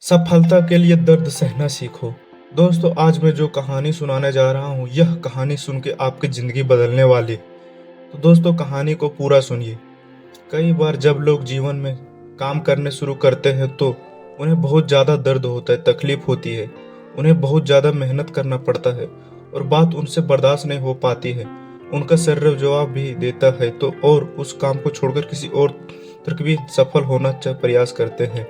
सफलता के लिए दर्द सहना सीखो। दोस्तों, आज मैं जो कहानी सुनाने जा रहा हूँ, यह कहानी सुन के आपकी ज़िंदगी बदलने वाली है। तो दोस्तों, कहानी को पूरा सुनिए। कई बार जब लोग जीवन में काम करने शुरू करते हैं तो उन्हें बहुत ज़्यादा दर्द होता है, तकलीफ होती है। उन्हें बहुत ज़्यादा मेहनत करना पड़ता है और बात उनसे बर्दाश्त नहीं हो पाती है। उनका शरीर जवाब भी देता है तो और उस काम को छोड़कर किसी और तरफ भी सफल होना प्रयास करते हैं।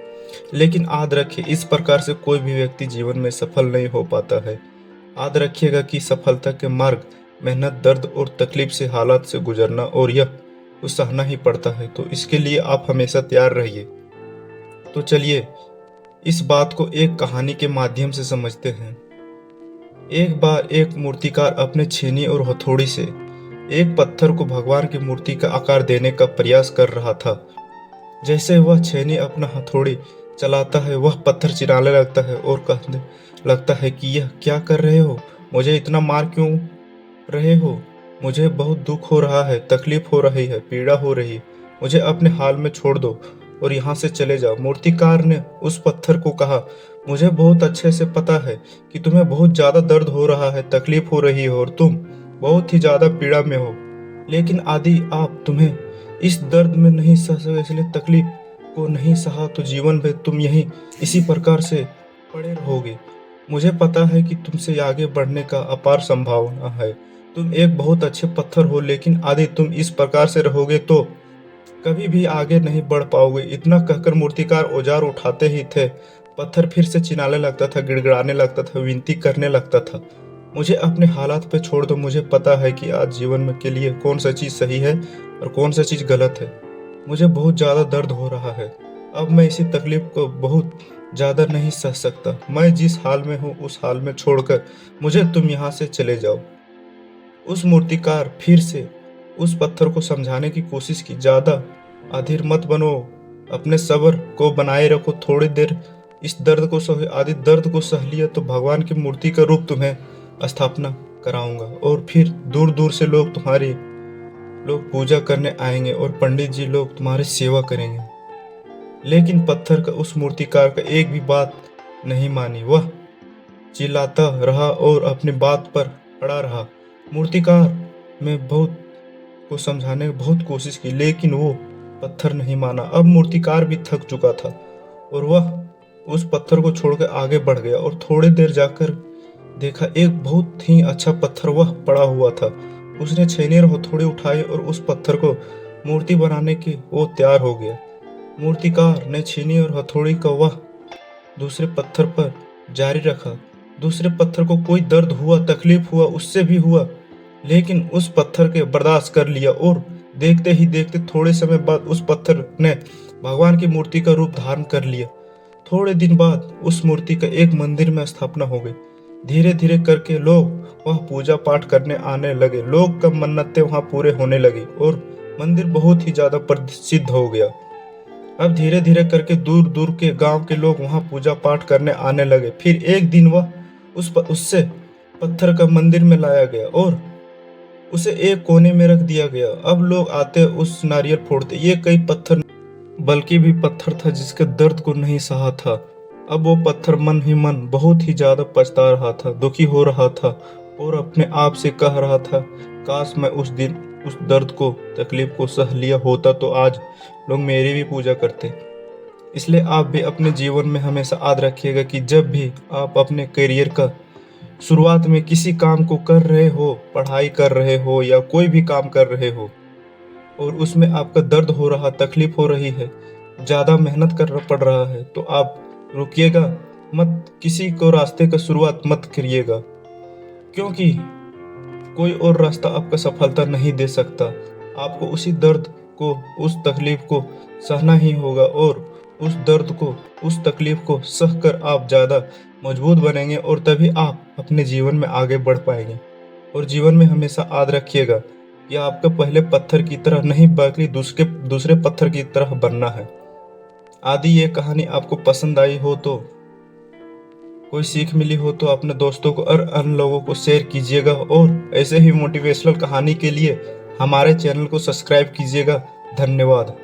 लेकिन याद रखिए, इस प्रकार से कोई भी व्यक्ति जीवन में सफल नहीं हो पाता है। याद रखिएगा कि सफलता के मार्ग मेहनत, दर्द और तकलीफ से हालात से गुजरना और यह को सहना ही पड़ता है। तो इसके लिए आप हमेशा तैयार रहिए। तो चलिए इस बात को एक कहानी के माध्यम से समझते हैं। एक बार एक मूर्तिकार अपने छेनी और हथौड़ी से एक पत्थर को भगवान की मूर्ति का आकार देने का प्रयास कर रहा था। जैसे वह छेनी अपना हथौड़ी चलाता है, वह पत्थर चिराने लगता है और कहने लगता है कि यह क्या कर रहे हो, मुझे इतना मार क्यों रहे हो, मुझे बहुत दुख हो रहा है, तकलीफ हो रही है, पीड़ा हो रही है, मुझे अपने हाल में छोड़ दो और यहाँ से चले जाओ। मूर्तिकार ने उस पत्थर को कहा, मुझे बहुत अच्छे से पता है कि तुम्हें बहुत ज़्यादा दर्द हो रहा है, तकलीफ हो रही है और तुम बहुत ही ज़्यादा पीड़ा में हो, लेकिन आदि आप तुम्हें इस दर्द में नहीं सह सके, इसलिए तकलीफ को नहीं सहा तो जीवन भर तुम यहीं इसी प्रकार से पड़े रहोगे। मुझे पता है कि तुमसे आगे बढ़ने का अपार संभावना है, तुम एक बहुत अच्छे पत्थर हो, लेकिन आदि तुम इस प्रकार से रहोगे तो कभी भी आगे नहीं बढ़ पाओगे। इतना कहकर मूर्तिकार औजार उठाते ही थे, पत्थर फिर से चिल्लाने लगता था, गिड़गिड़ाने लगता था, विनती करने लगता था, मुझे अपने हालात पे छोड़ दो, मुझे पता है कि आज जीवन में के लिए कौन सा चीज़ सही है और कौन सा चीज़ गलत है। मुझे बहुत ज़्यादा दर्द हो रहा है, अब मैं इसी तकलीफ को बहुत ज़्यादा नहीं सह सकता, मैं जिस हाल में हूँ उस हाल में छोड़कर मुझे तुम यहाँ से चले जाओ। उस मूर्तिकार फिर से उस पत्थर को समझाने की कोशिश की, ज़्यादा अधीर मत बनो, अपने सब्र को बनाए रखो, थोड़ी देर इस दर्द को सह, आदि दर्द को सह लिया तो भगवान की मूर्ति का रूप तुम्हें स्थापना कराऊंगा और फिर दूर दूर से लोग पूजा करने आएंगे और पंडित जी लोग तुम्हारी सेवा करेंगे। लेकिन पत्थर का उस मूर्तिकार का एक भी बात नहीं मानी, वह चिल्लाता रहा और अपनी बात पर अड़ा रहा। मूर्तिकार में बहुत को समझाने की बहुत कोशिश की, लेकिन वो पत्थर नहीं माना। अब मूर्तिकार भी थक चुका था और वह उस पत्थर को छोड़कर आगे बढ़ गया और थोड़ी देर जाकर देखा एक बहुत ही अच्छा पत्थर वह पड़ा हुआ था। उसने छेनी और हथौड़ी उठाई और उस पत्थर को मूर्ति बनाने की वो तैयार हो गया। मूर्तिकार ने छेनी और हथौड़ी का वह दूसरे पत्थर पर जारी रखा। दूसरे पत्थर को कोई दर्द हुआ, तकलीफ हुआ, उससे भी हुआ, लेकिन उस पत्थर के बर्दाश्त कर लिया और देखते ही देखते थोड़े समय बाद उस पत्थर ने भगवान की मूर्ति का रूप धारण कर लिया। थोड़े दिन बाद उस मूर्ति का एक मंदिर में स्थापना हो गई। धीरे धीरे करके लोग वह पूजा पाठ करने आने लगे, लोग का मन्नतें वहां पूरे होने लगी और मंदिर बहुत ही ज्यादा प्रसिद्ध हो गया। अब धीरे धीरे करके दूर दूर के गांव के लोग वहां पूजा पाठ करने आने लगे। फिर एक दिन वह उससे पत्थर का मंदिर में लाया गया और उसे एक कोने में रख दिया गया। अब लोग आते उस नारियल फोड़ते, ये कई पत्थर बल्कि भी पत्थर था जिसके दर्द को नहीं सहा था। अब वो पत्थर मन ही मन बहुत ही ज्यादा पछता रहा था, दुखी हो रहा था और अपने आप से कह रहा था, काश मैं उस दिन उस दर्द को, तकलीफ को सह लिया होता तो आज लोग मेरी भी पूजा करते। इसलिए आप भी अपने जीवन में हमेशा याद रखिएगा कि जब भी आप अपने करियर का शुरुआत में किसी काम को कर रहे हो, पढ़ाई कर रहे हो या कोई भी काम कर रहे हो और उसमें आपका दर्द हो रहा, तकलीफ हो रही है, ज़्यादा मेहनत करना पड़ रहा है, तो आप रुकिएगा मत, किसी को रास्ते का शुरुआत मत करिएगा, क्योंकि कोई और रास्ता आपका सफलता नहीं दे सकता। आपको उसी दर्द को, उस तकलीफ को सहना ही होगा और उस दर्द को, उस तकलीफ को सह कर आप ज़्यादा मजबूत बनेंगे और तभी आप अपने जीवन में आगे बढ़ पाएंगे। और जीवन में हमेशा याद रखिएगा कि आपको पहले पत्थर की तरह नहीं बल्कि दूसरे पत्थर की तरह बनना है। आदि ये कहानी आपको पसंद आई हो तो, कोई सीख मिली हो तो अपने दोस्तों को और अन्य लोगों को शेयर कीजिएगा और ऐसे ही मोटिवेशनल कहानी के लिए हमारे चैनल को सब्सक्राइब कीजिएगा। धन्यवाद।